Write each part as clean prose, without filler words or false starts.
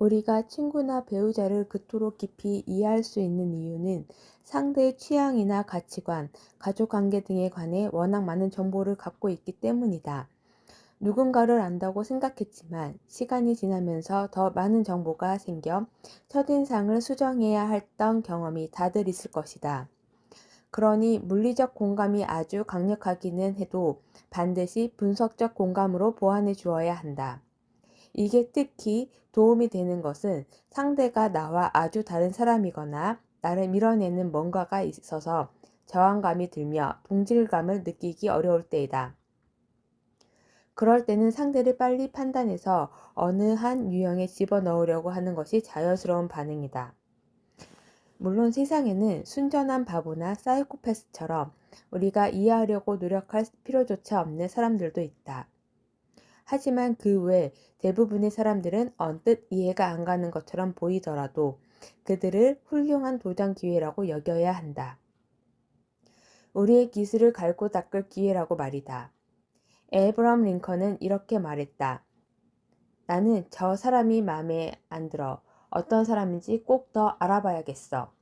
우리가 친구나 배우자를 그토록 깊이 이해할 수 있는 이유는 상대의 취향이나 가치관, 가족관계 등에 관해 워낙 많은 정보를 갖고 있기 때문이다. 누군가를 안다고 생각했지만 시간이 지나면서 더 많은 정보가 생겨 첫인상을 수정해야 했던 경험이 다들 있을 것이다. 그러니 물리적 공감이 아주 강력하기는 해도 반드시 분석적 공감으로 보완해 주어야 한다. 이게 특히 도움이 되는 것은 상대가 나와 아주 다른 사람이거나 나를 밀어내는 뭔가가 있어서 저항감이 들며 동질감을 느끼기 어려울 때이다. 그럴 때는 상대를 빨리 판단해서 어느 한 유형에 집어넣으려고 하는 것이 자연스러운 반응이다. 물론 세상에는 순전한 바보나 사이코패스처럼 우리가 이해하려고 노력할 필요조차 없는 사람들도 있다. 하지만 그 외 대부분의 사람들은 언뜻 이해가 안 가는 것처럼 보이더라도 그들을 훌륭한 도전 기회라고 여겨야 한다. 우리의 기술을 갈고 닦을 기회라고 말이다. 에이브럼 링컨은 이렇게 말했다. 나는 저 사람이 마음에 안 들어. 어떤 사람인지 꼭 더 알아봐야겠어.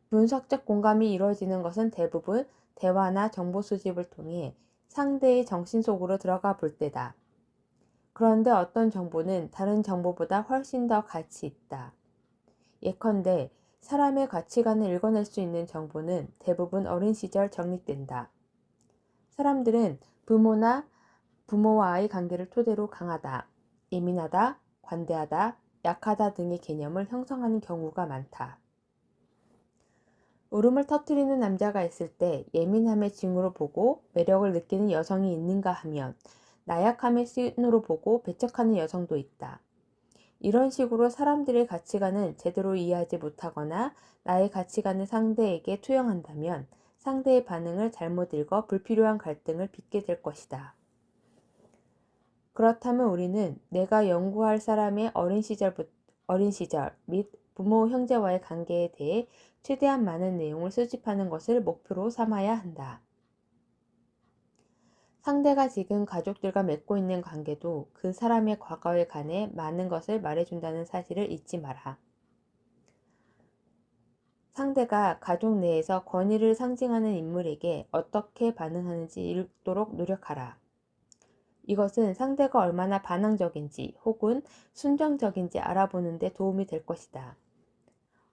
분석적 공감이 이루어지는 것은 대부분 대화나 정보 수집을 통해 상대의 정신 속으로 들어가 볼 때다. 그런데 어떤 정보는 다른 정보보다 훨씬 더 가치 있다. 예컨대 사람의 가치관을 읽어낼 수 있는 정보는 대부분 어린 시절 정립된다. 사람들은 부모와의 관계를 토대로 강하다, 예민하다, 관대하다, 약하다 등의 개념을 형성하는 경우가 많다. 울음을 터뜨리는 남자가 있을 때 예민함의 징후로 보고 매력을 느끼는 여성이 있는가 하면 나약함의 신호로 보고 배척하는 여성도 있다. 이런 식으로 사람들의 가치관을 제대로 이해하지 못하거나 나의 가치관을 상대에게 투영한다면 상대의 반응을 잘못 읽어 불필요한 갈등을 빚게 될 것이다. 그렇다면 우리는 내가 연구할 사람의 어린 시절 및 부모 형제와의 관계에 대해 최대한 많은 내용을 수집하는 것을 목표로 삼아야 한다. 상대가 지금 가족들과 맺고 있는 관계도 그 사람의 과거에 관해 많은 것을 말해준다는 사실을 잊지 마라. 상대가 가족 내에서 권위를 상징하는 인물에게 어떻게 반응하는지 읽도록 노력하라. 이것은 상대가 얼마나 반항적인지 혹은 순정적인지 알아보는 데 도움이 될 것이다.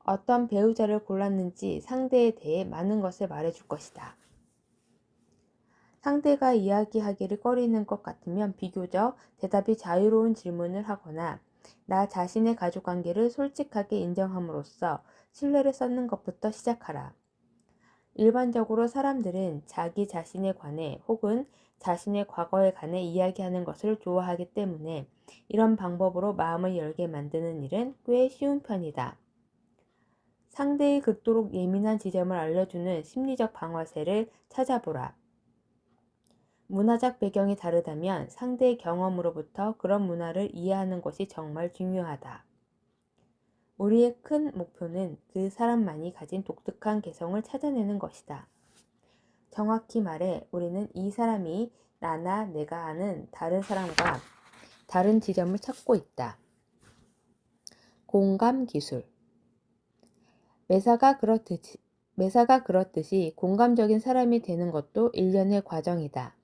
어떤 배우자를 골랐는지 상대에 대해 많은 것을 말해줄 것이다. 상대가 이야기하기를 꺼리는 것 같으면 비교적 대답이 자유로운 질문을 하거나 나 자신의 가족관계를 솔직하게 인정함으로써 신뢰를 쌓는 것부터 시작하라. 일반적으로 사람들은 자기 자신에 관해 혹은 자신의 과거에 관해 이야기하는 것을 좋아하기 때문에 이런 방법으로 마음을 열게 만드는 일은 꽤 쉬운 편이다. 상대의 극도록 예민한 지점을 알려주는 심리적 방어쇠를 찾아보라. 문화적 배경이 다르다면 상대의 경험으로부터 그런 문화를 이해하는 것이 정말 중요하다. 우리의 큰 목표는 그 사람만이 가진 독특한 개성을 찾아내는 것이다. 정확히 말해 우리는 이 사람이 나나 내가 아는 다른 사람과 다른 지점을 찾고 있다. 공감 기술. 매사가 그렇듯이 공감적인 사람이 되는 것도 일련의 과정이다.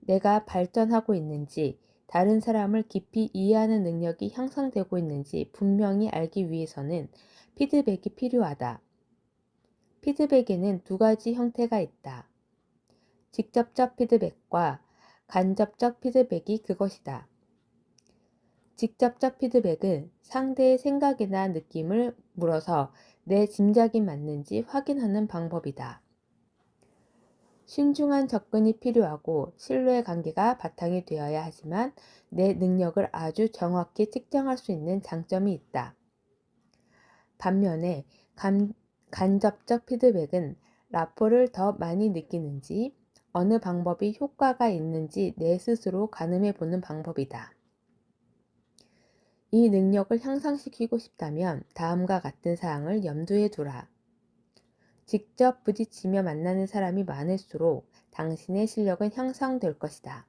내가 발전하고 있는지, 다른 사람을 깊이 이해하는 능력이 향상되고 있는지 분명히 알기 위해서는 피드백이 필요하다. 피드백에는 두 가지 형태가 있다. 직접적 피드백과 간접적 피드백이 그것이다. 직접적 피드백은 상대의 생각이나 느낌을 물어서 내 짐작이 맞는지 확인하는 방법이다. 신중한 접근이 필요하고 신뢰 관계가 바탕이 되어야 하지만 내 능력을 아주 정확히 측정할 수 있는 장점이 있다. 반면에 간접적 피드백은 라포를 더 많이 느끼는지 어느 방법이 효과가 있는지 내 스스로 가늠해 보는 방법이다. 이 능력을 향상시키고 싶다면 다음과 같은 사항을 염두에 두라. 직접 부딪히며 만나는 사람이 많을수록 당신의 실력은 향상될 것이다.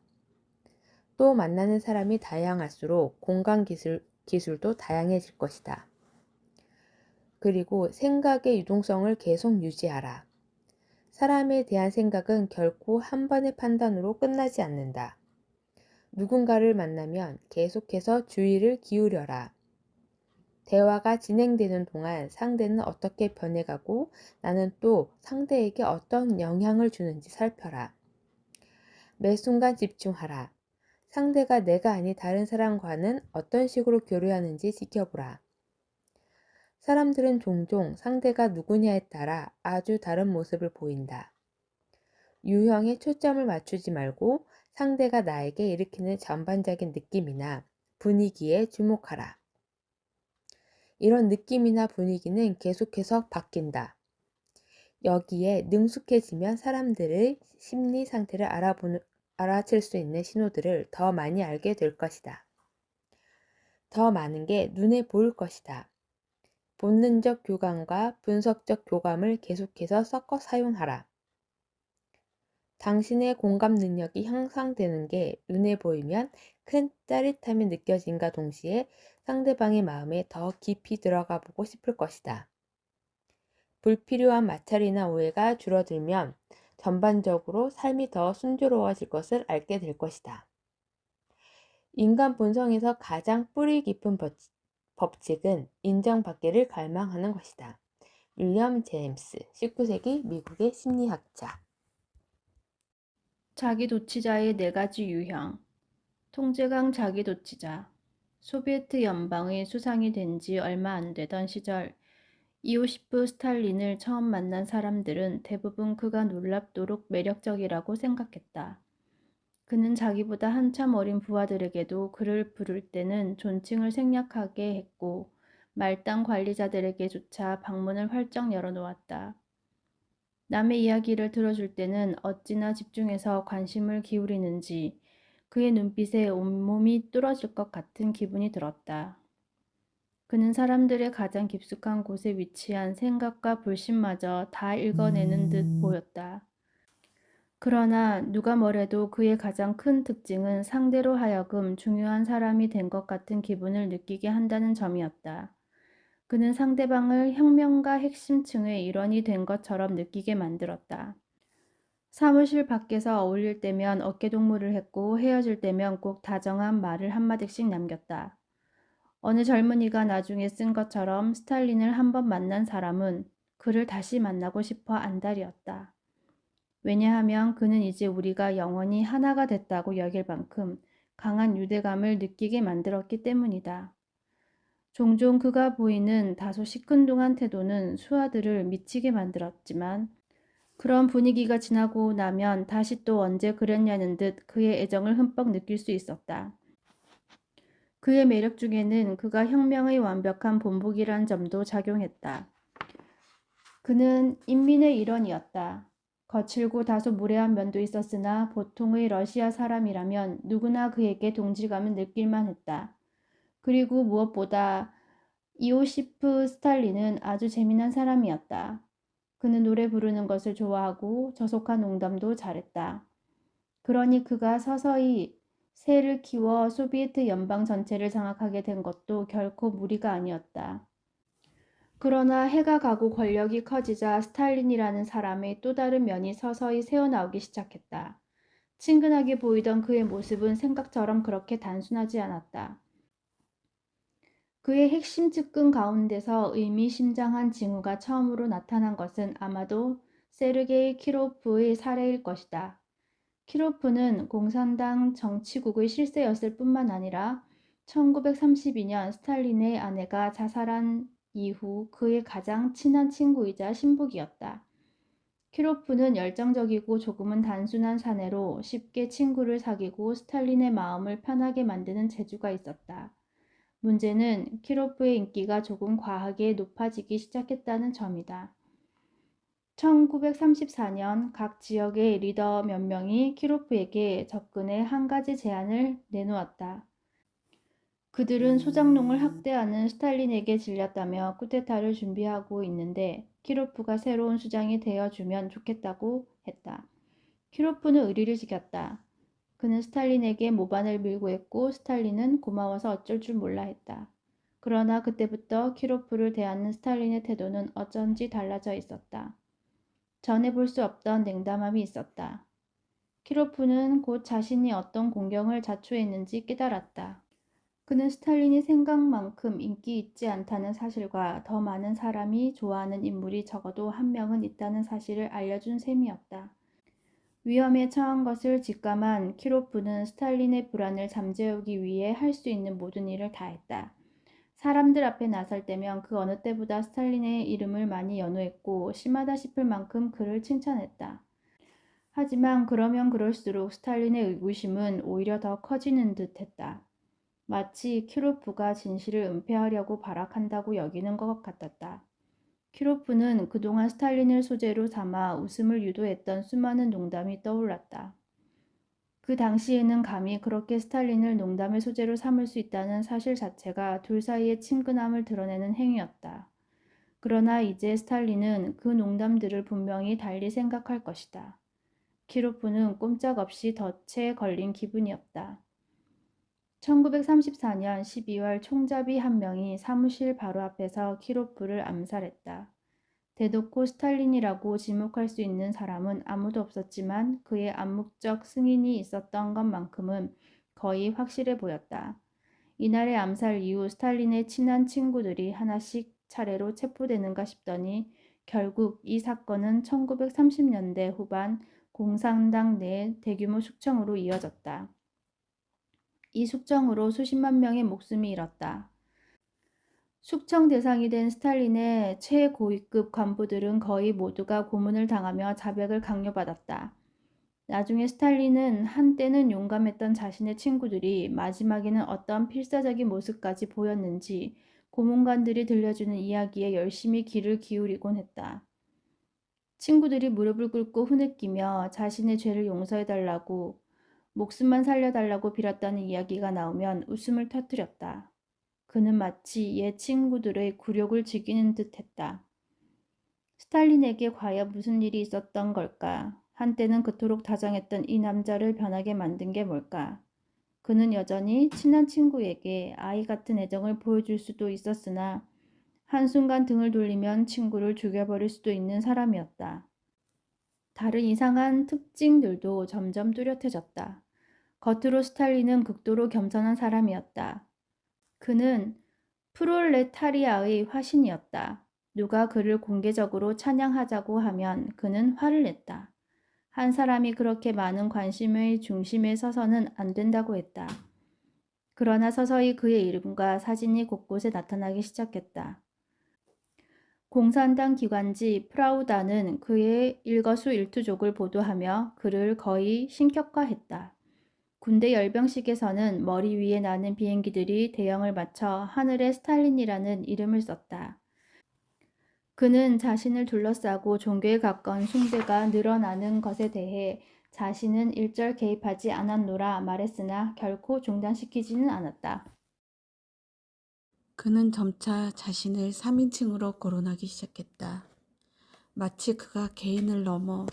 또 만나는 사람이 다양할수록 기술도 다양해질 것이다. 그리고 생각의 유동성을 계속 유지하라. 사람에 대한 생각은 결코 한 번의 판단으로 끝나지 않는다. 누군가를 만나면 계속해서 주의를 기울여라. 대화가 진행되는 동안 상대는 어떻게 변해가고 나는 또 상대에게 어떤 영향을 주는지 살펴라. 매 순간 집중하라. 상대가 내가 아닌 다른 사람과는 어떤 식으로 교류하는지 지켜보라. 사람들은 종종 상대가 누구냐에 따라 아주 다른 모습을 보인다. 유형에 초점을 맞추지 말고 상대가 나에게 일으키는 전반적인 느낌이나 분위기에 주목하라. 이런 느낌이나 분위기는 계속해서 바뀐다. 여기에 능숙해지면 사람들의 심리 상태를 알아챌 수 있는 신호들을 더 많이 알게 될 것이다. 더 많은 게 눈에 보일 것이다. 본능적 교감과 분석적 교감을 계속해서 섞어 사용하라. 당신의 공감 능력이 향상되는 게 눈에 보이면 큰 짜릿함이 느껴짐과 동시에 상대방의 마음에 더 깊이 들어가 보고 싶을 것이다. 불필요한 마찰이나 오해가 줄어들면 전반적으로 삶이 더 순조로워질 것을 알게 될 것이다. 인간 본성에서 가장 뿌리 깊은 법칙은 인정받기를 갈망하는 것이다. 윌리엄 제임스, 19세기 미국의 심리학자. 자기도취자의 4가지 유형. 통제강 자기도취자. 소비에트 연방의 수상이 된 지 얼마 안 되던 시절 이오시프 스탈린을 처음 만난 사람들은 대부분 그가 놀랍도록 매력적이라고 생각했다. 그는 자기보다 한참 어린 부하들에게도 그를 부를 때는 존칭을 생략하게 했고 말단 관리자들에게조차 방문을 활짝 열어놓았다. 남의 이야기를 들어줄 때는 어찌나 집중해서 관심을 기울이는지 그의 눈빛에 온몸이 뚫어질 것 같은 기분이 들었다. 그는 사람들의 가장 깊숙한 곳에 위치한 생각과 불신마저 다 읽어내는 듯 보였다. 그러나 누가 뭐래도 그의 가장 큰 특징은 상대로 하여금 중요한 사람이 된 것 같은 기분을 느끼게 한다는 점이었다. 그는 상대방을 혁명가 핵심층의 일원이 된 것처럼 느끼게 만들었다. 사무실 밖에서 어울릴 때면 어깨동무를 했고 헤어질 때면 꼭 다정한 말을 한마디씩 남겼다. 어느 젊은이가 나중에 쓴 것처럼 스탈린을 한 번 만난 사람은 그를 다시 만나고 싶어 안달이었다. 왜냐하면 그는 이제 우리가 영원히 하나가 됐다고 여길 만큼 강한 유대감을 느끼게 만들었기 때문이다. 종종 그가 보이는 다소 시큰둥한 태도는 수하들을 미치게 만들었지만 그런 분위기가 지나고 나면 다시 또 언제 그랬냐는 듯 그의 애정을 흠뻑 느낄 수 있었다. 그의 매력 중에는 그가 혁명의 완벽한 본보기란 점도 작용했다. 그는 인민의 일원이었다. 거칠고 다소 무례한 면도 있었으나 보통의 러시아 사람이라면 누구나 그에게 동질감을 느낄만 했다. 그리고 무엇보다 이오시프 스탈린은 아주 재미난 사람이었다. 그는 노래 부르는 것을 좋아하고 저속한 농담도 잘했다. 그러니 그가 서서히 새를 키워 소비에트 연방 전체를 장악하게 된 것도 결코 무리가 아니었다. 그러나 해가 가고 권력이 커지자 스탈린이라는 사람의 또 다른 면이 서서히 새어나오기 시작했다. 친근하게 보이던 그의 모습은 생각처럼 그렇게 단순하지 않았다. 그의 핵심 측근 가운데서 의미심장한 징후가 처음으로 나타난 것은 아마도 세르게이 키로프의 사례일 것이다. 키로프는 공산당 정치국의 실세였을 뿐만 아니라 1932년 스탈린의 아내가 자살한 이후 그의 가장 친한 친구이자 신복이었다. 키로프는 열정적이고 조금은 단순한 사내로 쉽게 친구를 사귀고 스탈린의 마음을 편하게 만드는 재주가 있었다. 문제는 키로프의 인기가 조금 과하게 높아지기 시작했다는 점이다. 1934년 각 지역의 리더 몇 명이 키로프에게 접근해 한 가지 제안을 내놓았다. 그들은 소장농을 학대하는 스탈린에게 질렸다며 쿠데타를 준비하고 있는데 키로프가 새로운 수장이 되어주면 좋겠다고 했다. 키로프는 의리를 지켰다. 그는 스탈린에게 모반을 밀고 했고 스탈린은 고마워서 어쩔 줄 몰라 했다. 그러나 그때부터 키로프를 대하는 스탈린의 태도는 어쩐지 달라져 있었다. 전에 볼 수 없던 냉담함이 있었다. 키로프는 곧 자신이 어떤 공경을 자초했는지 깨달았다. 그는 스탈린이 생각만큼 인기 있지 않다는 사실과 더 많은 사람이 좋아하는 인물이 적어도 한 명은 있다는 사실을 알려준 셈이었다. 위험에 처한 것을 직감한 키로프는 스탈린의 불안을 잠재우기 위해 할 수 있는 모든 일을 다했다. 사람들 앞에 나설 때면 그 어느 때보다 스탈린의 이름을 많이 연호했고 심하다 싶을 만큼 그를 칭찬했다. 하지만 그러면 그럴수록 스탈린의 의구심은 오히려 더 커지는 듯 했다. 마치 키로프가 진실을 은폐하려고 발악한다고 여기는 것 같았다. 키로프는 그동안 스탈린을 소재로 삼아 웃음을 유도했던 수많은 농담이 떠올랐다. 그 당시에는 감히 그렇게 스탈린을 농담의 소재로 삼을 수 있다는 사실 자체가 둘 사이의 친근함을 드러내는 행위였다. 그러나 이제 스탈린은 그 농담들을 분명히 달리 생각할 것이다. 키로프는 꼼짝없이 덫에 걸린 기분이었다. 1934년 12월 총잡이 한 명이 사무실 바로 앞에서 키로프를 암살했다. 대놓고 스탈린이라고 지목할 수 있는 사람은 아무도 없었지만 그의 암묵적 승인이 있었던 것만큼은 거의 확실해 보였다. 이날의 암살 이후 스탈린의 친한 친구들이 하나씩 차례로 체포되는가 싶더니 결국 이 사건은 1930년대 후반 공산당 내 대규모 숙청으로 이어졌다. 이 숙청으로 수십만 명의 목숨이 잃었다. 숙청 대상이 된 스탈린의 최고위급 간부들은 거의 모두가 고문을 당하며 자백을 강요받았다. 나중에 스탈린은 한때는 용감했던 자신의 친구들이 마지막에는 어떤 필사적인 모습까지 보였는지 고문관들이 들려주는 이야기에 열심히 귀를 기울이곤 했다. 친구들이 무릎을 꿇고 흐느끼며 자신의 죄를 용서해달라고 목숨만 살려달라고 빌었다는 이야기가 나오면 웃음을 터뜨렸다. 그는 마치 옛 친구들의 굴욕을 즐기는 듯 했다. 스탈린에게 과연 무슨 일이 있었던 걸까? 한때는 그토록 다정했던 이 남자를 변하게 만든 게 뭘까? 그는 여전히 친한 친구에게 아이 같은 애정을 보여줄 수도 있었으나 한순간 등을 돌리면 친구를 죽여버릴 수도 있는 사람이었다. 다른 이상한 특징들도 점점 뚜렷해졌다. 겉으로 스탈린은 극도로 겸손한 사람이었다. 그는 프롤레타리아의 화신이었다. 누가 그를 공개적으로 찬양하자고 하면 그는 화를 냈다. 한 사람이 그렇게 많은 관심의 중심에 서서는 안 된다고 했다. 그러나 서서히 그의 이름과 사진이 곳곳에 나타나기 시작했다. 공산당 기관지 프라우다는 그의 일거수일투족을 보도하며 그를 거의 신격화했다. 군대 열병식에서는 머리 위에 나는 비행기들이 대형을 맞춰 하늘에 스탈린이라는 이름을 썼다. 그는 자신을 둘러싸고 종교에 가까운 숭배가 늘어나는 것에 대해 자신은 일절 개입하지 않았노라 말했으나 결코 중단시키지는 않았다. 그는 점차 자신을 3인칭으로 거론하기 시작했다. 마치 그가 개인을 넘어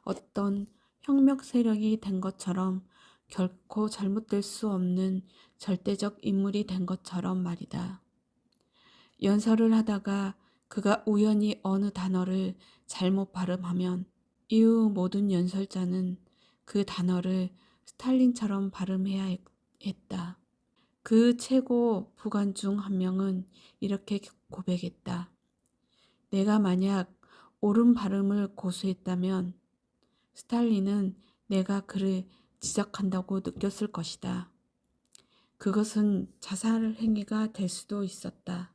어떤 혁명 세력이 된 것처럼 결코 잘못될 수 없는 절대적 인물이 된 것처럼 말이다. 연설을 하다가 그가 우연히 어느 단어를 잘못 발음하면 이후 모든 연설자는 그 단어를 스탈린처럼 발음해야 했다. 그 최고 부관 중 한 명은 이렇게 고백했다. 내가 만약 옳은 발음을 고수했다면 스탈린은 내가 그를 지적한다고 느꼈을 것이다. 그것은 자살 행위가 될 수도 있었다.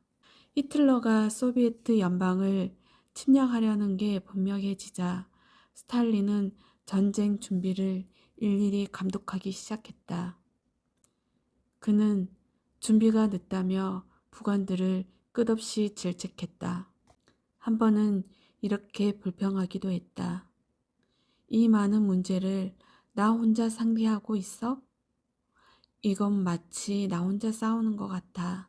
히틀러가 소비에트 연방을 침략하려는 게 분명해지자 스탈린은 전쟁 준비를 일일이 감독하기 시작했다. 그는 준비가 늦다며 부관들을 끝없이 질책했다. 한 번은 이렇게 불평하기도 했다. 이 많은 문제를 나 혼자 상대하고 있어? 이건 마치 나 혼자 싸우는 것 같아.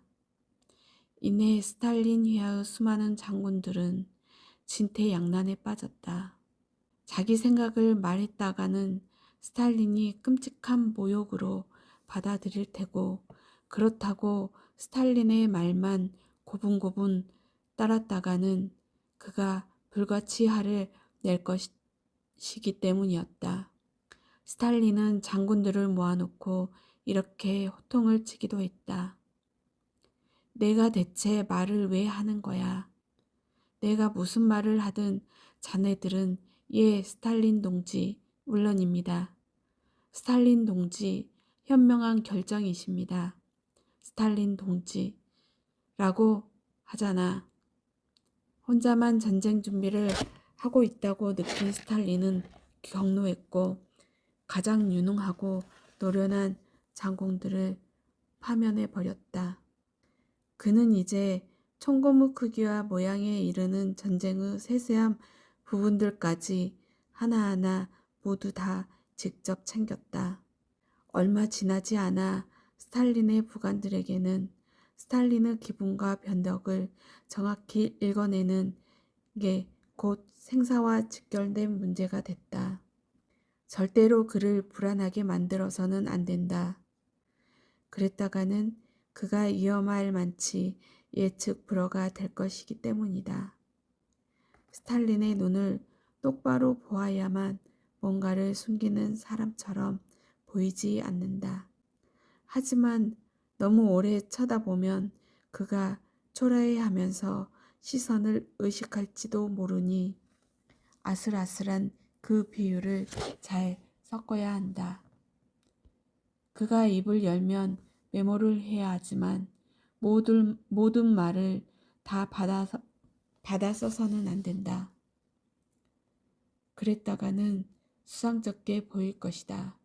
이내 스탈린 휘하의 수많은 장군들은 진퇴양난에 빠졌다. 자기 생각을 말했다가는 스탈린이 끔찍한 모욕으로 받아들일 테고 그렇다고 스탈린의 말만 고분고분 따랐다가는 그가 불같이 화를 낼 것이기 때문이었다. 스탈린은 장군들을 모아놓고 이렇게 호통을 치기도 했다. 내가 대체 말을 왜 하는 거야? 내가 무슨 말을 하든 자네들은 예, 스탈린 동지, 물론입니다. 스탈린 동지, 현명한 결정이십니다. 스탈린 동지라고 하잖아. 혼자만 전쟁 준비를 하고 있다고 느낀 스탈린은 격노했고 가장 유능하고 노련한 장군들을 파면해 버렸다. 그는 이제 총고무 크기와 모양에 이르는 전쟁의 세세한 부분들까지 하나하나 모두 다 직접 챙겼다. 얼마 지나지 않아 스탈린의 부관들에게는 스탈린의 기분과 변덕을 정확히 읽어내는 게 곧 생사와 직결된 문제가 됐다. 절대로 그를 불안하게 만들어서는 안 된다. 그랬다가는 그가 위험할 만치 예측 불허가 될 것이기 때문이다. 스탈린의 눈을 똑바로 보아야만 뭔가를 숨기는 사람처럼 보이지 않는다. 하지만 너무 오래 쳐다보면 그가 초라해하면서 시선을 의식할지도 모르니 아슬아슬한 그 비율을 잘 섞어야 한다. 그가 입을 열면 메모를 해야 하지만 모든 말을 다 받아 써서는 안 된다. 그랬다가는 수상쩍게 보일 것이다.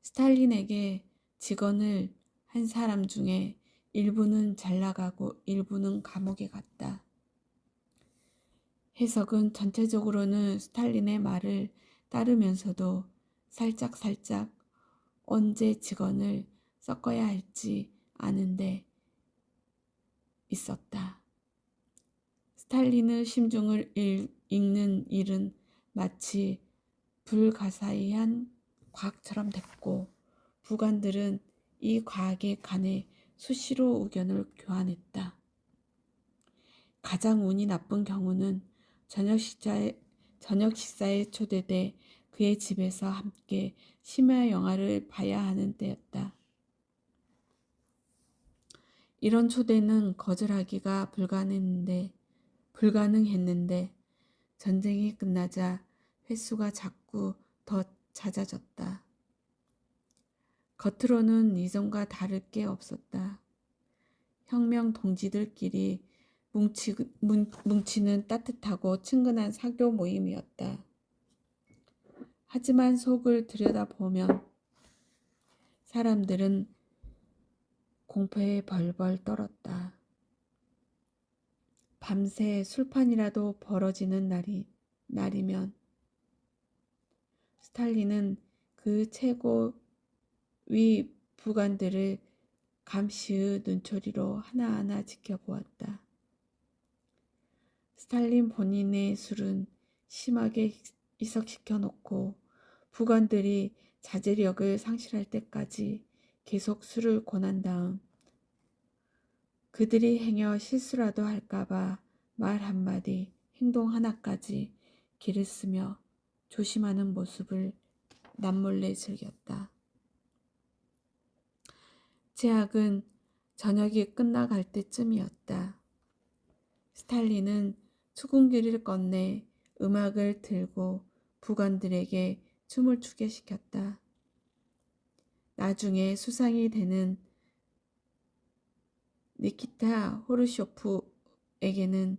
스탈린에게 직언을 한 사람 중에 일부는 잘 나가고 일부는 감옥에 갔다. 해석은 전체적으로는 스탈린의 말을 따르면서도 살짝살짝 언제 직언을 섞어야 할지 아는데 있었다. 스탈린의 심중을 읽는 일은 마치 불가사의한 과학처럼 됐고 부관들은 이 과학에 관해 수시로 의견을 교환했다. 가장 운이 나쁜 경우는 저녁 식사에 초대돼 그의 집에서 함께 심야 영화를 봐야 하는 때였다. 이런 초대는 거절하기가 불가능했는데 전쟁이 끝나자 횟수가 자꾸 더 잦아졌다. 겉으로는 이전과 다를 게 없었다. 혁명 동지들끼리 뭉치는 따뜻하고 친근한 사교 모임이었다. 하지만 속을 들여다보면 사람들은 공포에 벌벌 떨었다. 밤새 술판이라도 벌어지는 날이면 스탈린은 그 최고위 부관들을 감시의 눈초리로 하나하나 지켜보았다. 스탈린 본인의 술은 심하게 희석시켜 놓고 부관들이 자제력을 상실할 때까지 계속 술을 권한 다음 그들이 행여 실수라도 할까봐 말 한마디, 행동 하나까지 기를 쓰며 조심하는 모습을 남몰래 즐겼다. 제학은 저녁이 끝나갈 때쯤이었다. 스탈린은 수군기를 꺼내 음악을 들고 부관들에게 춤을 추게 시켰다. 나중에 수상이 되는 니키타 호르쇼프에게는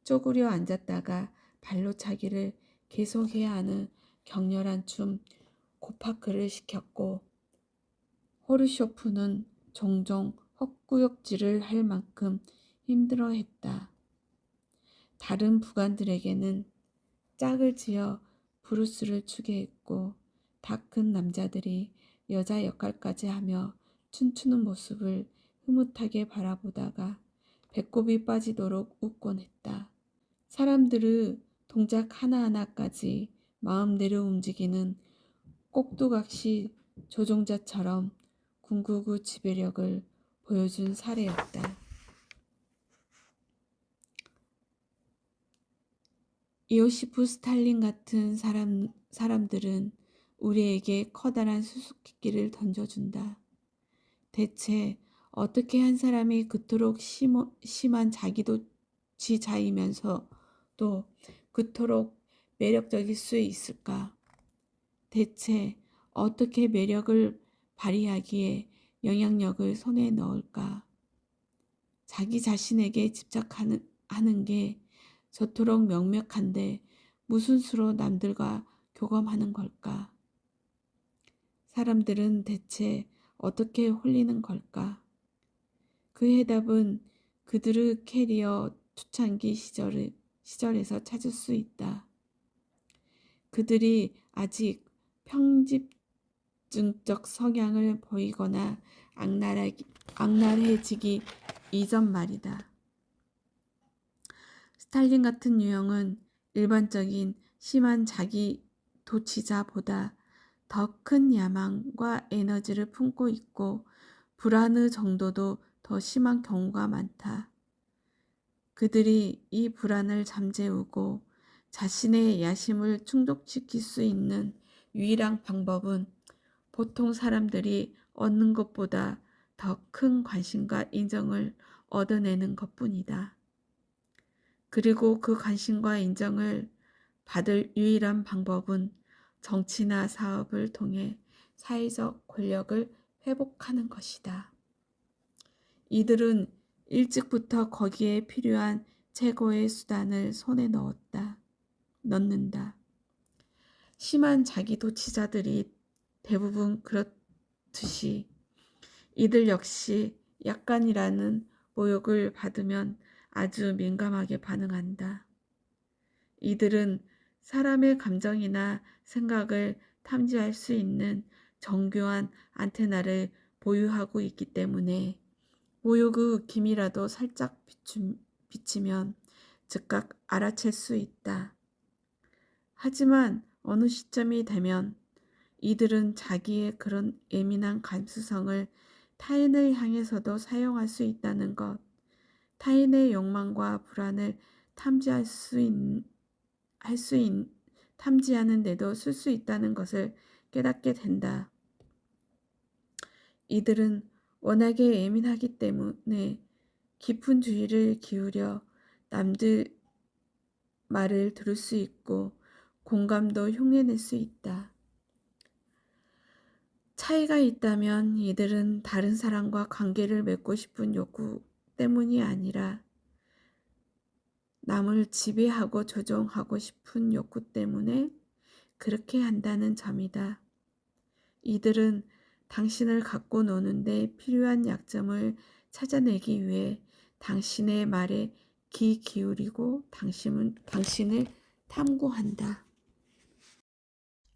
쪼그려 앉았다가 발로 차기를 계속해야 하는 격렬한 춤 고파크를 시켰고 호르쇼프는 종종 헛구역질을 할 만큼 힘들어했다. 다른 부관들에게는 짝을 지어 브루스를 추게 했고 다 큰 남자들이 여자 역할까지 하며 춤추는 모습을 흐뭇하게 바라보다가 배꼽이 빠지도록 웃곤 했다. 사람들의 동작 하나하나까지 마음대로 움직이는 꼭두각시 조종자처럼 궁극의 지배력을 보여준 사례였다. 이오시프 스탈린 같은 사람들은 우리에게 커다란 수수께끼를 던져준다. 대체 어떻게 한 사람이 그토록 심한 자기도취자이면서 또 그토록 매력적일 수 있을까? 대체 어떻게 매력을 발휘하기에 영향력을 손에 넣을까? 자기 자신에게 집착하는 게 저토록 명명한데 무슨 수로 남들과 교감하는 걸까? 사람들은 대체 어떻게 홀리는 걸까? 그 해답은 그들의 캐리어 초창기 시절에서 찾을 수 있다. 그들이 아직 평집중적 성향을 보이거나 악랄해지기 이전 말이다. 스탈린 같은 유형은 일반적인 심한 자기도취자보다 더 큰 야망과 에너지를 품고 있고 불안의 정도도 더 심한 경우가 많다. 그들이 이 불안을 잠재우고 자신의 야심을 충족시킬 수 있는 유일한 방법은 보통 사람들이 얻는 것보다 더 큰 관심과 인정을 얻어내는 것뿐이다. 그리고 그 관심과 인정을 받을 유일한 방법은 정치나 사업을 통해 사회적 권력을 회복하는 것이다. 이들은 일찍부터 거기에 필요한 최고의 수단을 손에 넣는다. 심한 자기도취자들이 대부분 그렇듯이 이들 역시 약간이라는 모욕을 받으면 아주 민감하게 반응한다. 이들은 사람의 감정이나 생각을 탐지할 수 있는 정교한 안테나를 보유하고 있기 때문에 모욕의 기미라도 살짝 비치면 즉각 알아챌 수 있다. 하지만 어느 시점이 되면 이들은 자기의 그런 예민한 감수성을 타인을 향해서도 사용할 수 있다는 것, 타인의 욕망과 불안을 탐지하는 데도 쓸 수 있다는 것을 깨닫게 된다. 이들은 워낙에 예민하기 때문에 깊은 주의를 기울여 남들 말을 들을 수 있고 공감도 흉내낼 수 있다. 차이가 있다면 이들은 다른 사람과 관계를 맺고 싶은 욕구 때문이 아니라 남을 지배하고 조종하고 싶은 욕구 때문에 그렇게 한다는 점이다. 이들은 당신을 갖고 노는데 필요한 약점을 찾아내기 위해 당신의 말에 귀 기울이고 당신을 탐구한다.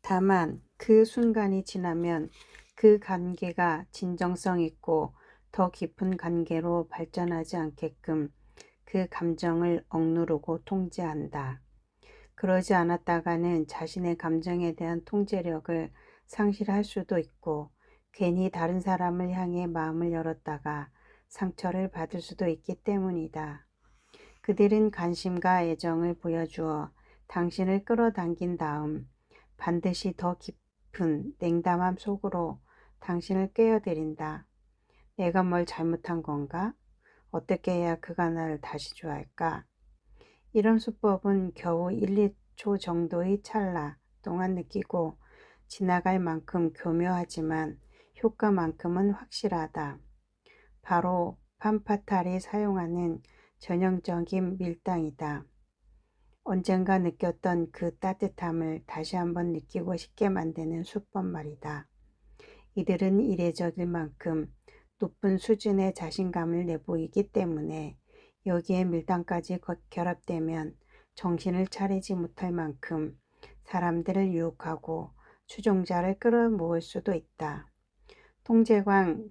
다만 그 순간이 지나면 그 관계가 진정성 있고 더 깊은 관계로 발전하지 않게끔 그 감정을 억누르고 통제한다. 그러지 않았다가는 자신의 감정에 대한 통제력을 상실할 수도 있고 괜히 다른 사람을 향해 마음을 열었다가 상처를 받을 수도 있기 때문이다. 그들은 관심과 애정을 보여주어 당신을 끌어당긴 다음 반드시 더 깊은 냉담함 속으로 당신을 꿰어들인다. 내가 뭘 잘못한 건가? 어떻게 해야 그가 나를 다시 좋아할까? 이런 수법은 겨우 1, 2초 정도의 찰나 동안 느끼고 지나갈 만큼 교묘하지만 효과만큼은 확실하다. 바로 판파탈이 사용하는 전형적인 밀당이다. 언젠가 느꼈던 그 따뜻함을 다시 한번 느끼고 싶게 만드는 수법 말이다. 이들은 이례적일 만큼 높은 수준의 자신감을 내보이기 때문에 여기에 밀당까지 결합되면 정신을 차리지 못할 만큼 사람들을 유혹하고 추종자를 끌어모을 수도 있다. 통제광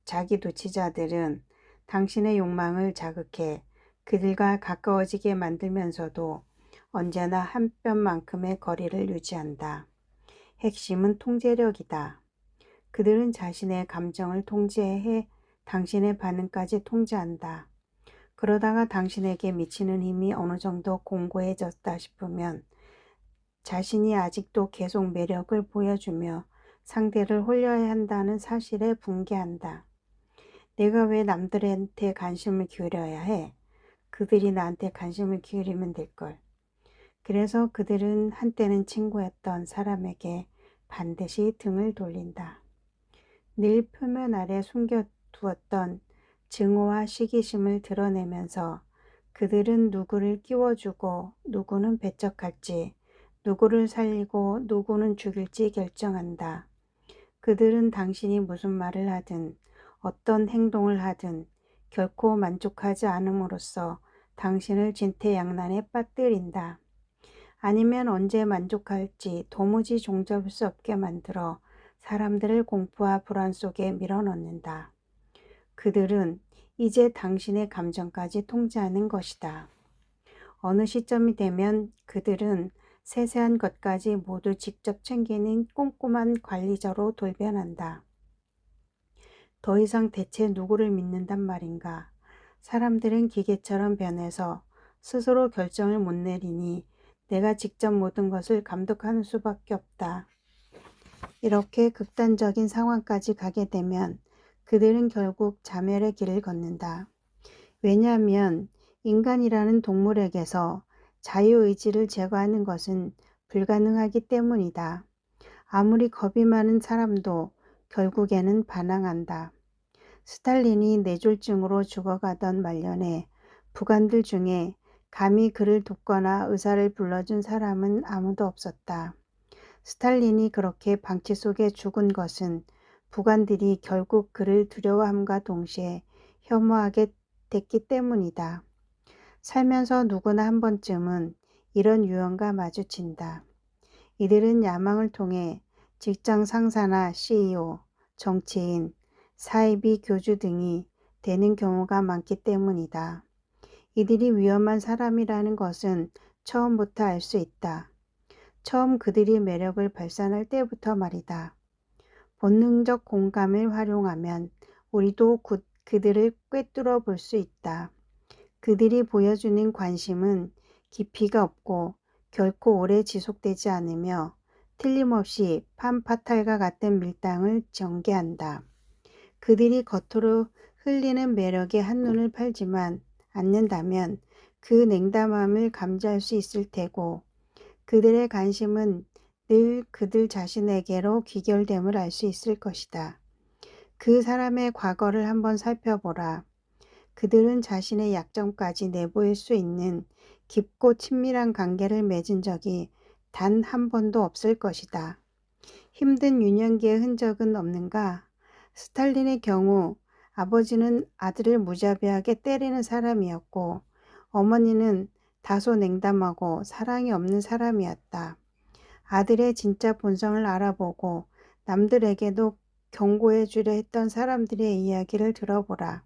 자기도취자들은 당신의 욕망을 자극해 그들과 가까워지게 만들면서도 언제나 한 뼘만큼의 거리를 유지한다. 핵심은 통제력이다. 그들은 자신의 감정을 통제해 당신의 반응까지 통제한다. 그러다가 당신에게 미치는 힘이 어느 정도 공고해졌다 싶으면 자신이 아직도 계속 매력을 보여주며 상대를 홀려야 한다는 사실에 분개한다. 내가 왜 남들한테 관심을 기울여야 해? 그들이 나한테 관심을 기울이면 될걸. 그래서 그들은 한때는 친구였던 사람에게 반드시 등을 돌린다. 늘 표면 아래 숨겨두었던 증오와 시기심을 드러내면서 그들은 누구를 끼워주고 누구는 배척할지, 누구를 살리고 누구는 죽일지 결정한다. 그들은 당신이 무슨 말을 하든 어떤 행동을 하든 결코 만족하지 않음으로써 당신을 진퇴양난에 빠뜨린다. 아니면 언제 만족할지 도무지 종잡을 수 없게 만들어 사람들을 공포와 불안 속에 밀어넣는다. 그들은 이제 당신의 감정까지 통제하는 것이다. 어느 시점이 되면 그들은 세세한 것까지 모두 직접 챙기는 꼼꼼한 관리자로 돌변한다. 더 이상 대체 누구를 믿는단 말인가? 사람들은 기계처럼 변해서 스스로 결정을 못 내리니 내가 직접 모든 것을 감독하는 수밖에 없다. 이렇게 극단적인 상황까지 가게 되면 그들은 결국 자멸의 길을 걷는다. 왜냐하면 인간이라는 동물에게서 자유의지를 제거하는 것은 불가능하기 때문이다. 아무리 겁이 많은 사람도 결국에는 반항한다. 스탈린이 뇌졸중으로 죽어가던 말년에 부관들 중에 감히 그를 돕거나 의사를 불러준 사람은 아무도 없었다. 스탈린이 그렇게 방치 속에 죽은 것은 부관들이 결국 그를 두려워함과 동시에 혐오하게 됐기 때문이다. 살면서 누구나 한 번쯤은 이런 유형과 마주친다. 이들은 야망을 통해 직장 상사나 CEO, 정치인, 사이비 교주 등이 되는 경우가 많기 때문이다. 이들이 위험한 사람이라는 것은 처음부터 알 수 있다. 처음 그들이 매력을 발산할 때부터 말이다. 본능적 공감을 활용하면 우리도 그들을 꿰뚫어 볼 수 있다. 그들이 보여주는 관심은 깊이가 없고 결코 오래 지속되지 않으며 틀림없이 판파탈과 같은 밀당을 전개한다. 그들이 겉으로 흘리는 매력에 한눈을 팔지만 않는다면 그 냉담함을 감지할 수 있을 테고 그들의 관심은 늘 그들 자신에게로 귀결됨을 알 수 있을 것이다. 그 사람의 과거를 한번 살펴보라. 그들은 자신의 약점까지 내보일 수 있는 깊고 친밀한 관계를 맺은 적이 단 한 번도 없을 것이다. 힘든 유년기의 흔적은 없는가? 스탈린의 경우 아버지는 아들을 무자비하게 때리는 사람이었고 어머니는 다소 냉담하고 사랑이 없는 사람이었다. 아들의 진짜 본성을 알아보고 남들에게도 경고해 주려 했던 사람들의 이야기를 들어보라.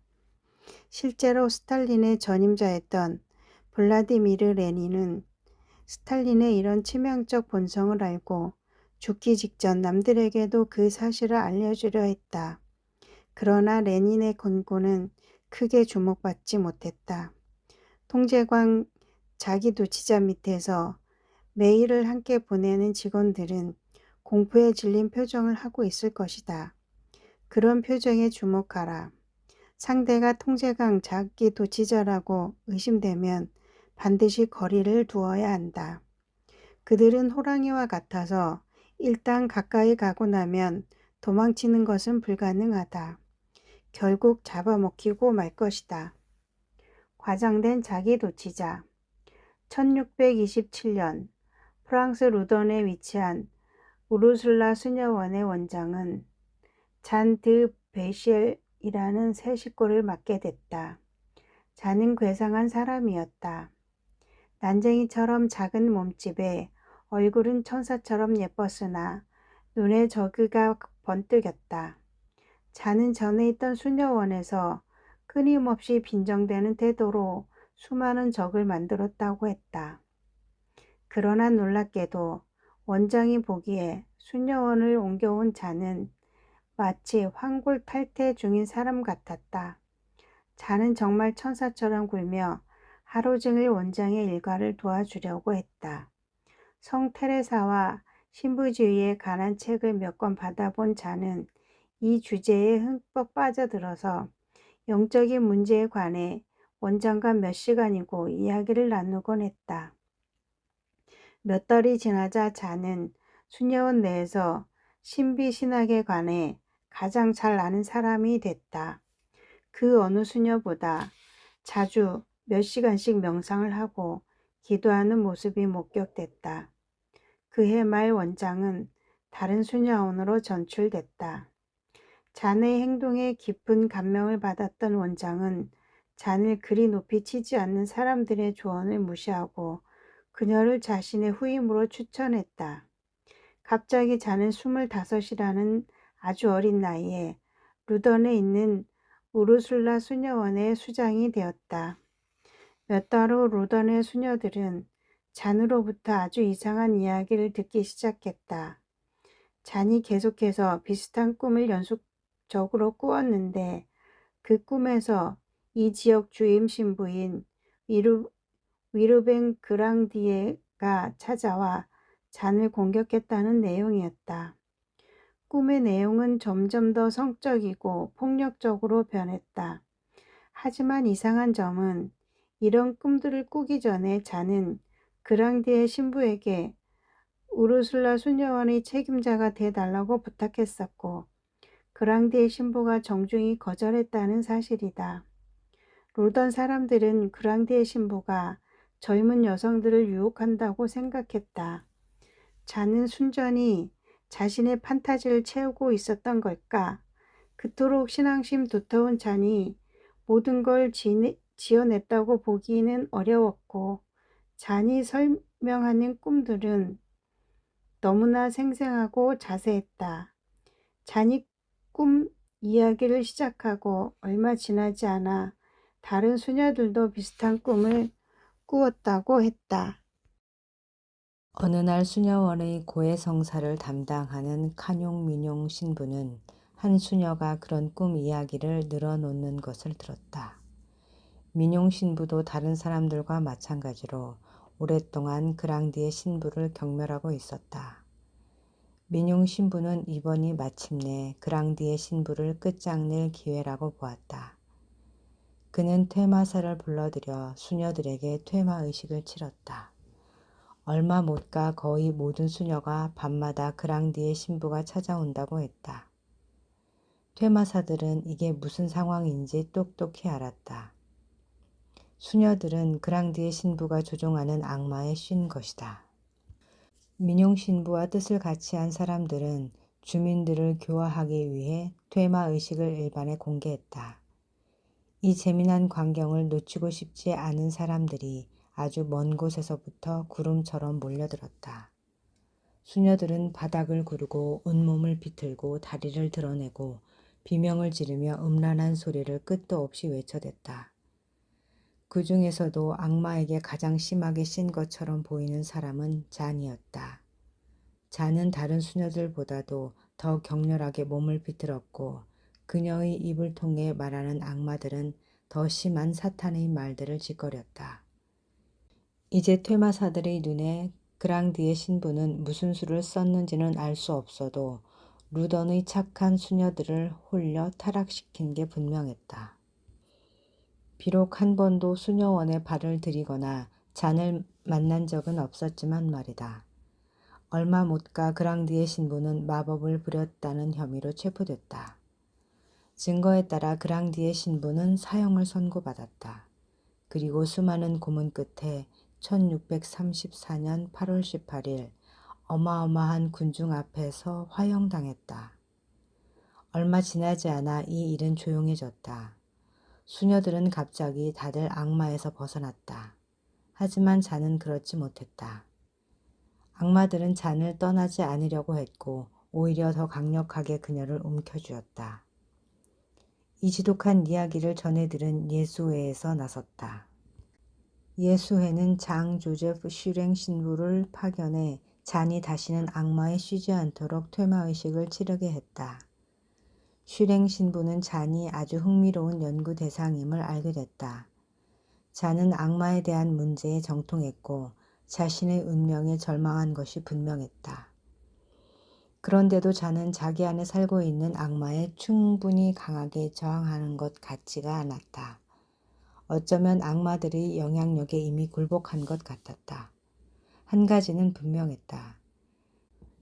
실제로 스탈린의 전임자였던 블라디미르 레닌은 스탈린의 이런 치명적 본성을 알고 죽기 직전 남들에게도 그 사실을 알려주려 했다. 그러나 레닌의 권고는 크게 주목받지 못했다. 통제관 자기도취자 밑에서 매일을 함께 보내는 직원들은 공포에 질린 표정을 하고 있을 것이다. 그런 표정에 주목하라. 상대가 통제강 자기도취자라고 의심되면 반드시 거리를 두어야 한다. 그들은 호랑이와 같아서 일단 가까이 가고 나면 도망치는 것은 불가능하다. 결국 잡아먹히고 말 것이다. 과장된 자기도취자 1627년 프랑스 루던에 위치한 우르술라 수녀원의 원장은 잔 드 베시엘이라는 새 식구를 맡게 됐다. 잔은 괴상한 사람이었다. 난쟁이처럼 작은 몸집에 얼굴은 천사처럼 예뻤으나 눈에 저그가 번뜩였다. 잔은 전에 있던 수녀원에서 끊임없이 빈정대는 태도로 수많은 적을 만들었다고 했다. 그러나 놀랍게도 원장이 보기에 수녀원을 옮겨온 잔은 마치 환골탈태 중인 사람 같았다. 잔은 정말 천사처럼 굴며 하루 종일 원장의 일과를 도와주려고 했다. 성 테레사와 신부주의에 관한 책을 몇 권 받아본 잔은 이 주제에 흠뻑 빠져들어서 영적인 문제에 관해 원장과 몇 시간이고 이야기를 나누곤 했다. 몇 달이 지나자 잔은 수녀원 내에서 신비 신학에 관해 가장 잘 아는 사람이 됐다. 그 어느 수녀보다 자주 몇 시간씩 명상을 하고 기도하는 모습이 목격됐다. 그해 말 원장은 다른 수녀원으로 전출됐다. 잔의 행동에 깊은 감명을 받았던 원장은 잔을 그리 높이 치지 않는 사람들의 조언을 무시하고 그녀를 자신의 후임으로 추천했다. 갑자기 잔은 25이라는 아주 어린 나이에 루던에 있는 우르술라 수녀원의 수장이 되었다. 몇 달 후 루던의 수녀들은 잔으로부터 아주 이상한 이야기를 듣기 시작했다. 잔이 계속해서 비슷한 꿈을 연속적으로 꾸었는데 그 꿈에서 이 지역 주임 신부인 위르뱅 그랑디에가 찾아와 잔을 공격했다는 내용이었다. 꿈의 내용은 점점 더 성적이고 폭력적으로 변했다. 하지만 이상한 점은 이런 꿈들을 꾸기 전에 잔은 그랑디에 신부에게 우르술라 수녀원의 책임자가 돼달라고 부탁했었고 그랑디의 신부가 정중히 거절했다는 사실이다. 루던 사람들은 그랑디의 신부가 젊은 여성들을 유혹한다고 생각했다. 잔은 순전히 자신의 판타지를 채우고 있었던 걸까? 그토록 신앙심 두터운 잔이 모든 걸 지어냈다고 보기는 어려웠고 잔이 설명하는 꿈들은 너무나 생생하고 자세했다. 잔이 꿈 이야기를 시작하고 얼마 지나지 않아 다른 수녀들도 비슷한 꿈을 꾸었다고 했다. 어느 날 수녀원의 고해성사를 담당하는 칸용 민용 신부는 한 수녀가 그런 꿈 이야기를 늘어놓는 것을 들었다. 민용 신부도 다른 사람들과 마찬가지로 오랫동안 그랑디의 신부를 경멸하고 있었다. 민용 신부는 이번이 마침내 그랑디의 신부를 끝장낼 기회라고 보았다. 그는 퇴마사를 불러들여 수녀들에게 퇴마의식을 치렀다. 얼마 못 가 거의 모든 수녀가 밤마다 그랑디의 신부가 찾아온다고 했다. 퇴마사들은 이게 무슨 상황인지 똑똑히 알았다. 수녀들은 그랑디의 신부가 조종하는 악마에 쉰 것이다. 민용 신부와 뜻을 같이 한 사람들은 주민들을 교화하기 위해 퇴마의식을 일반에 공개했다. 이 재미난 광경을 놓치고 싶지 않은 사람들이 아주 먼 곳에서부터 구름처럼 몰려들었다. 수녀들은 바닥을 구르고 온몸을 비틀고 다리를 드러내고 비명을 지르며 음란한 소리를 끝도 없이 외쳐댔다. 그 중에서도 악마에게 가장 심하게 씬 것처럼 보이는 사람은 잔이었다. 잔은 다른 수녀들보다도 더 격렬하게 몸을 비틀었고 그녀의 입을 통해 말하는 악마들은 더 심한 사탄의 말들을 짓거렸다. 이제 퇴마사들의 눈에 그랑디의 신부는 무슨 수를 썼는지는 알 수 없어도 루던의 착한 수녀들을 홀려 타락시킨 게 분명했다. 비록 한 번도 수녀원에 발을 들이거나 잔을 만난 적은 없었지만 말이다. 얼마 못 가 그랑디의 신부는 마법을 부렸다는 혐의로 체포됐다. 증거에 따라 그랑디의 신부는 사형을 선고받았다. 그리고 수많은 고문 끝에 1634년 8월 18일 어마어마한 군중 앞에서 화형당했다. 얼마 지나지 않아 이 일은 조용해졌다. 수녀들은 갑자기 다들 악마에서 벗어났다. 하지만 잔은 그렇지 못했다. 악마들은 잔을 떠나지 않으려고 했고 오히려 더 강력하게 그녀를 움켜쥐었다. 이 지독한 이야기를 전해 들은 예수회에서 나섰다. 예수회는 장 조제프 슈랭 신부를 파견해 잔이 다시는 악마에 쉬지 않도록 퇴마의식을 치르게 했다. 슈랭 신부는 잔이 아주 흥미로운 연구 대상임을 알게 됐다. 잔은 악마에 대한 문제에 정통했고 자신의 운명에 절망한 것이 분명했다. 그런데도 잔은 자기 안에 살고 있는 악마에 충분히 강하게 저항하는 것 같지가 않았다. 어쩌면 악마들의 영향력에 이미 굴복한 것 같았다. 한 가지는 분명했다.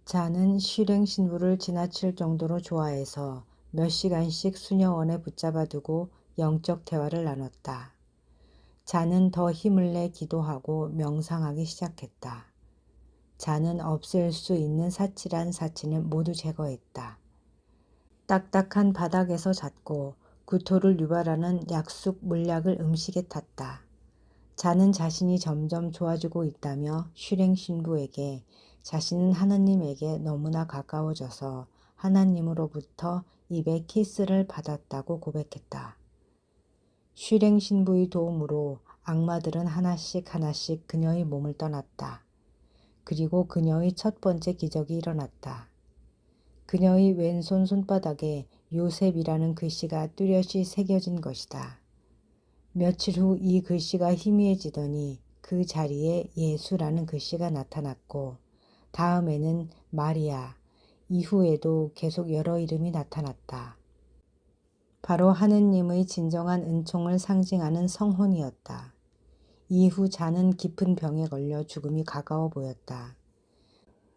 잔은 슈랭 신부를 지나칠 정도로 좋아해서 몇 시간씩 수녀원에 붙잡아두고 영적 대화를 나눴다. 잔은 더 힘을 내 기도하고 명상하기 시작했다. 잔은 없앨 수 있는 사치란 사치는 모두 제거했다. 딱딱한 바닥에서 잤고 구토를 유발하는 약숙 물약을 음식에 탔다. 잔은 자신이 점점 좋아지고 있다며 슈랭 신부에게 자신은 하나님에게 너무나 가까워져서 하나님으로부터 입에 키스를 받았다고 고백했다. 슈랭 신부의 도움으로 악마들은 하나씩 하나씩 그녀의 몸을 떠났다. 그리고 그녀의 첫 번째 기적이 일어났다. 그녀의 왼손 손바닥에 요셉이라는 글씨가 뚜렷이 새겨진 것이다. 며칠 후 이 글씨가 희미해지더니 그 자리에 예수라는 글씨가 나타났고 다음에는 마리아, 이후에도 계속 여러 이름이 나타났다. 바로 하느님의 진정한 은총을 상징하는 성혼이었다. 이후 잔은 깊은 병에 걸려 죽음이 가까워 보였다.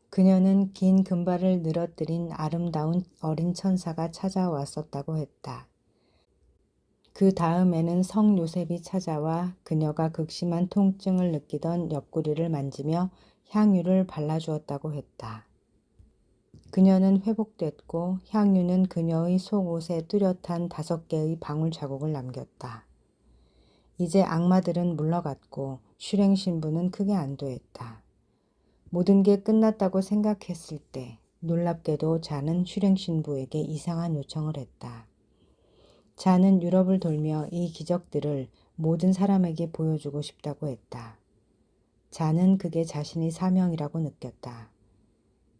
그녀는 긴 금발을 늘어뜨린 아름다운 어린 천사가 찾아왔었다고 했다. 그 다음에는 성 요셉이 찾아와 그녀가 극심한 통증을 느끼던 옆구리를 만지며 향유를 발라주었다고 했다. 그녀는 회복됐고 향유는 그녀의 속옷에 뚜렷한 5개의 방울 자국을 남겼다. 이제 악마들은 물러갔고 슈랭 신부는 크게 안도했다. 모든 게 끝났다고 생각했을 때 놀랍게도 잔은 슈랭 신부에게 이상한 요청을 했다. 잔은 유럽을 돌며 이 기적들을 모든 사람에게 보여주고 싶다고 했다. 잔은 그게 자신의 사명이라고 느꼈다.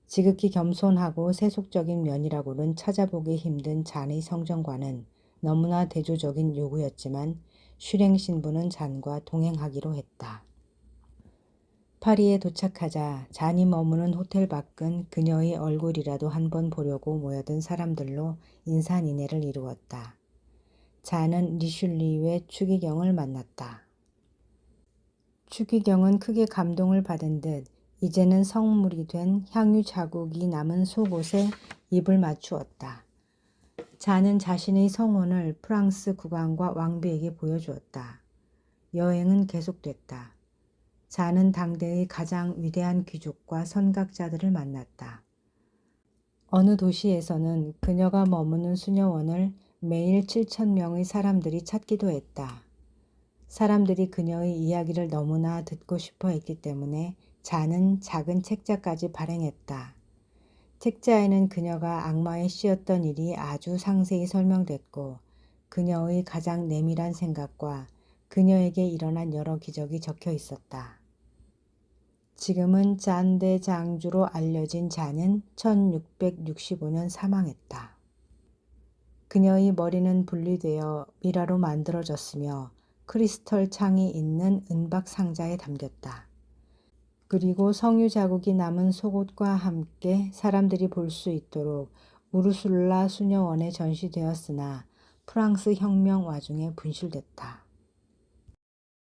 지극히 겸손하고 세속적인 면이라고는 찾아보기 힘든 잔의 성정과는 너무나 대조적인 요구였지만 슈랭 신부는 잔과 동행하기로 했다. 파리에 도착하자 잔이 머무는 호텔 밖은 그녀의 얼굴이라도 한번 보려고 모여든 사람들로 인산인해를 이루었다. 잔은 리슐리유의 추기경을 만났다. 추기경은 크게 감동을 받은 듯 이제는 성물이 된 향유 자국이 남은 속옷에 입을 맞추었다. 잔은 자신의 성혼을 프랑스 국왕과 왕비에게 보여주었다. 여행은 계속됐다. 잔은 당대의 가장 위대한 귀족과 선각자들을 만났다. 어느 도시에서는 그녀가 머무는 수녀원을 매일 7,000명의 사람들이 찾기도 했다. 사람들이 그녀의 이야기를 너무나 듣고 싶어 했기 때문에 잔은 작은 책자까지 발행했다. 책자에는 그녀가 악마에 씌었던 일이 아주 상세히 설명됐고 그녀의 가장 내밀한 생각과 그녀에게 일어난 여러 기적이 적혀 있었다. 지금은 잔 대 장주로 알려진 잔은 1665년 사망했다. 그녀의 머리는 분리되어 미라로 만들어졌으며 크리스털 창이 있는 은박 상자에 담겼다. 그리고 성유 자국이 남은 속옷과 함께 사람들이 볼 수 있도록 우르술라 수녀원에 전시되었으나 프랑스 혁명 와중에 분실됐다.